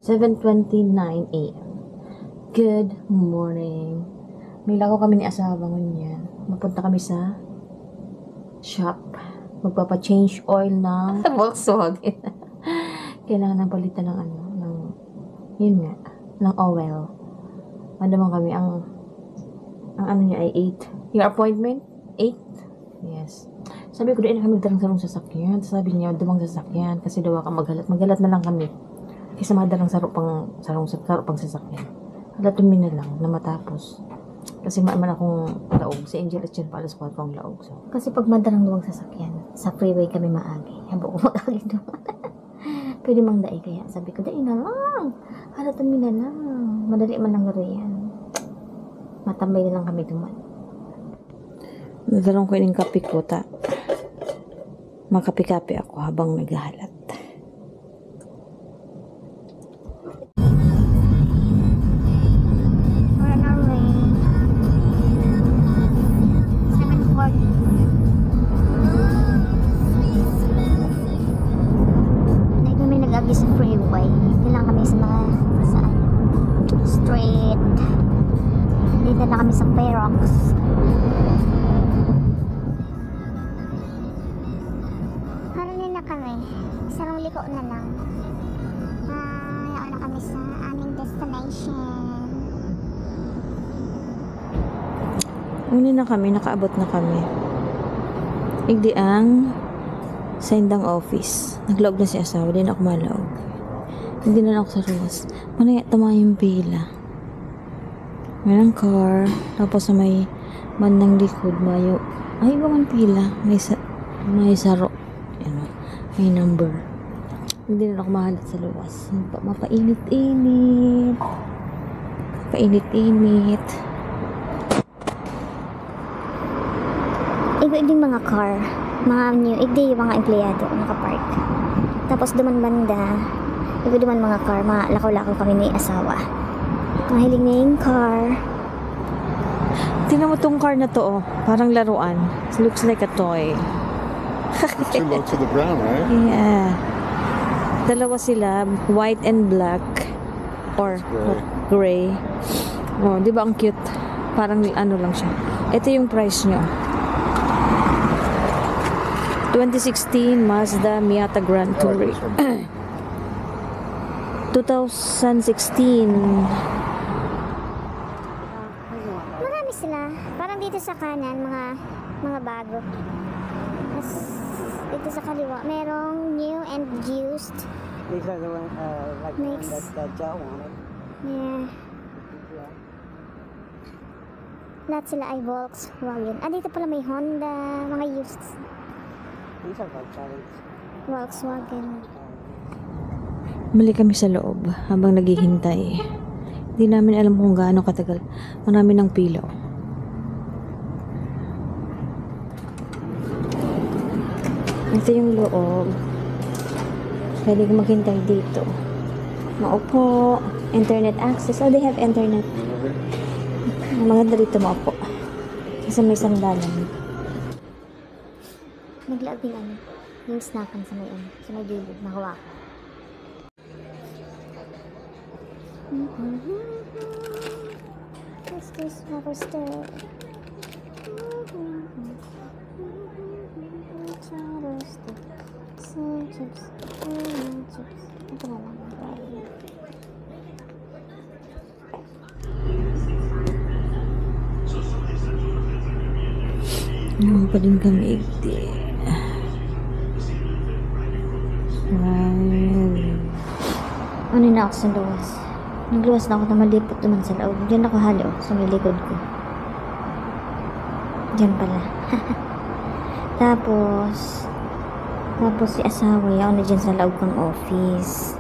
7:29 AM. Good morning. May lako kami ni asawa niya. Mapunta kami sa shop. Magpapa-change oil ng Volkswagen. Kailangan ng palitan ng yun nga, ng oil. Ano naman kami, ang ano niya ay 8. Your appointment? 8? Yes. Sabi ko, doon na kami magdalang sarong sasakyan. Sabi niya, dumang sasakyan. Kasi daw ka magalat. Magalat na lang kami. Kasi madalang sarong pang sasakyan. Halatin na lang na matapos. Kasi maaman akong laog. Si Angel at Chen pa alas 4 ang laog. So. Kasi pag madalang duwang sasakyan, sa freeway kami maagi. Habo ko mag-agi doon. Pwede mang daig kaya. Sabi ko, daig na lang. Halatin na lang. Madali man lang yan. Matambay na lang kami duman. Nagdalong ko yung kape ko, makapi-kapi ako habang naghahalat. Sa freeway. Kailangan kami sa mga street. Dito na kami sa Ferox. Harunin na kami. Isang liko na lang. Ayaw na kami sa aming destination. Uni na kami, nakaabot na kami. Igdi ang sa indang office. Naglaog na si asawa, din ako malaog. Hindi na ako sa ruwas. Manaya tama yung pila. Mayroong car, tapos sa may bandang likod, mayo. Ay, ibang pila. May saro. Yan, may number. Hindi na ako mahalat sa luwas. Mapainit-init. Painit-init. Iba din mga car. Mga new, yung mga empleyado nakapark. Tapos duman banda, iba duman mga car, mga lakaw-lakaw kami ni asawa. Mahiling na yung car. Tingnan mo tong car na to, parang laruan. It looks like a toy. Too low to the ground, right? Yeah. Dalawa sila, white and black. Or gray. Oh, di ba ang cute? Parang ano lang siya. Ito yung price nyo. 2016 Mazda Miata Grand Touring. 2016. Marami sila. Parang dito sa kanan, mga bago. Mas dito sa kaliwa, merong new and used. These are the ones like the one that Joe wanted. Yeah. Lahat sila ay Volkswagen. Dito pala may Honda, mga used. These are Volkswagen. Mali kami sa loob habang naghihintay. Hindi namin alam kung gaano katagal. Marami ng pila. Ito yung loob. Pwede ko maghintay dito. Maupo. Internet access. Oh, they have internet. Maganda dito maupo. Kasi may sandalan. Naglaag din yung snackan sa may gilid na hawakan. This rubber stir. Ito na lang. Naman pa din kami igdi. Ano na ako sa luwas? Nagluwas na ako na malipot naman sa loob. Diyan ako halo sa may likod ko. Diyan pala. Tapos si asawa yaw na dyan sa loob ng office.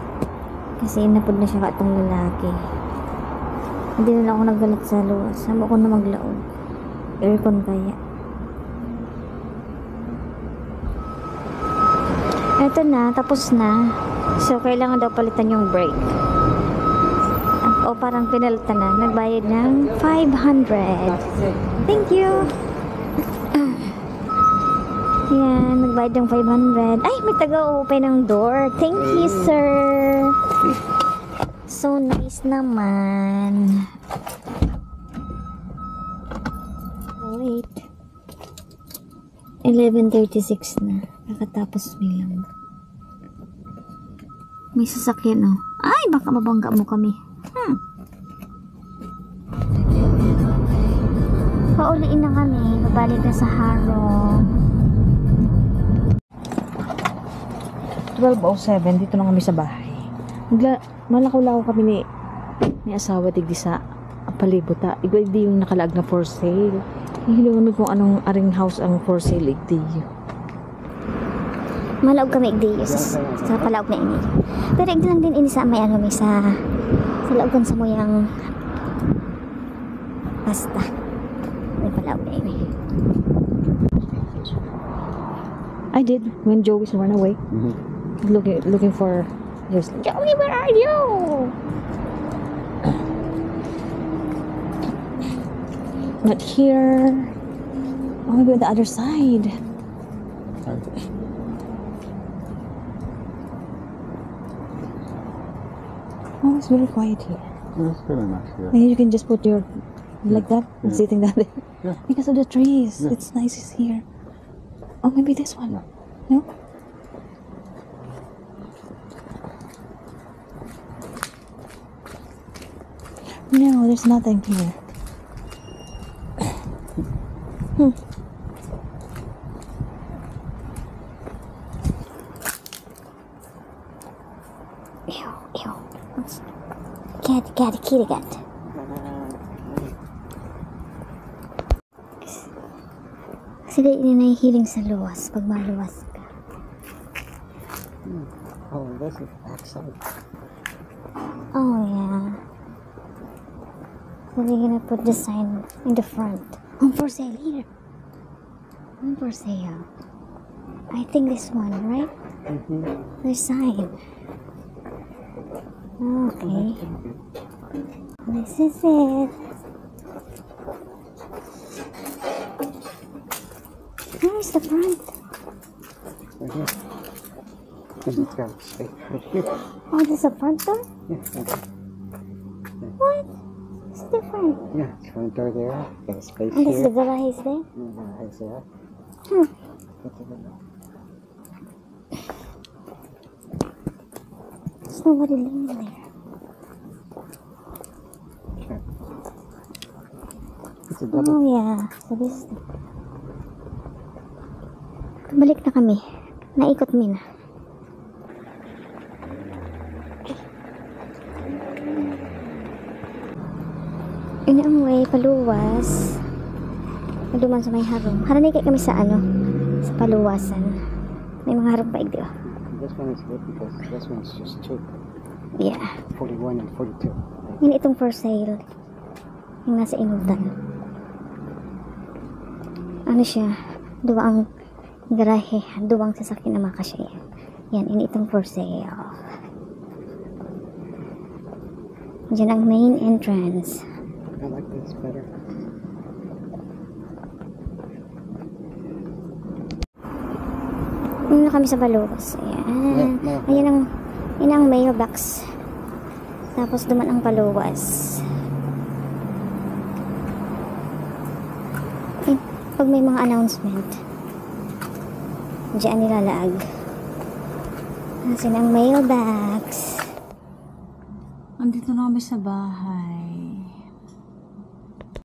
Kasi inapod na siya katong lalaki. Hindi na lang ako naggalat sa luwas. Sama ko na maglaog. Aircon kaya. Eto na, tapos na. So, kailangan daw palitan yung brake. O, parang pinalitan na. Nagbayad ng 500. Thank you! Yan, nagbayad ng 500. Ay, may taga-open ng door. Thank you, sir! So nice naman. Wait. 11:36 na. Nakatapos bilang. May sasakyan, oh. Ay, baka mabangga mo kami. Pauliin na kami. Babalik na sa Harong. 12:07, dito na kami sa bahay. Malakaw-lakaw kami ni asawa digdi sa palibot ta. Igwa di yung nakalag na for sale. Hihilingan kung anong aring house ang for sale igdi. Malaog kami igdi sa palaog na ini. Pero igdi lang din ini sa may ano may sa laogan sa moyang pasta. May palaog na ini. I did when Joey's run away. Looking for just Joey, where are you? Not here. Oh, maybe on the other side. Oh, it's very quiet here. It's really nice here. Maybe you can just put your like that and Yeah. sitting down there. Yeah. Because of the trees. Yeah. It's nice it's here. Oh, maybe this one. No? No, there's nothing here. Ew, ew. Kitty cat. Kasi di nahihiling sa luwas pag maluwas ka. Oh, this is backside. Oh yeah. So they're gonna put the sign in the front. Home for sale here. Home for sale. I think this one, right? The sign. Okay. This is it. Where's the front? Right here. And it's got space right here. Oh, there's a front door? Yeah, What? It's different. yeah, it's front door there. Got a space And this is here. the garage there? Is there? Hmm. There's nobody living there. It's a double. Oh yeah. So this is the... Balik na kami. Naikot min. Ini ang way paluwas. Duman sa may harong. Haranay kami sa ano? Sa paluwasan. May mga harong paig di ba? This one is good because this one's just two. Yeah. 41 and 42. Yun itong for sale. Yung nasa inutan. Ano siya? Duwang garahe. Duwang sasakyan na makasya yan. Yan, yun itong for sale. Diyan ang main entrance. I like this better. Yun na kami sa Baluwas. Ayan. Ayan ang mailbox. Tapos duman ang Paluwas. Eh, pag may mga announcement, diyan nilalaag. Kasi ang mailbox. Andito na kami sa bahay.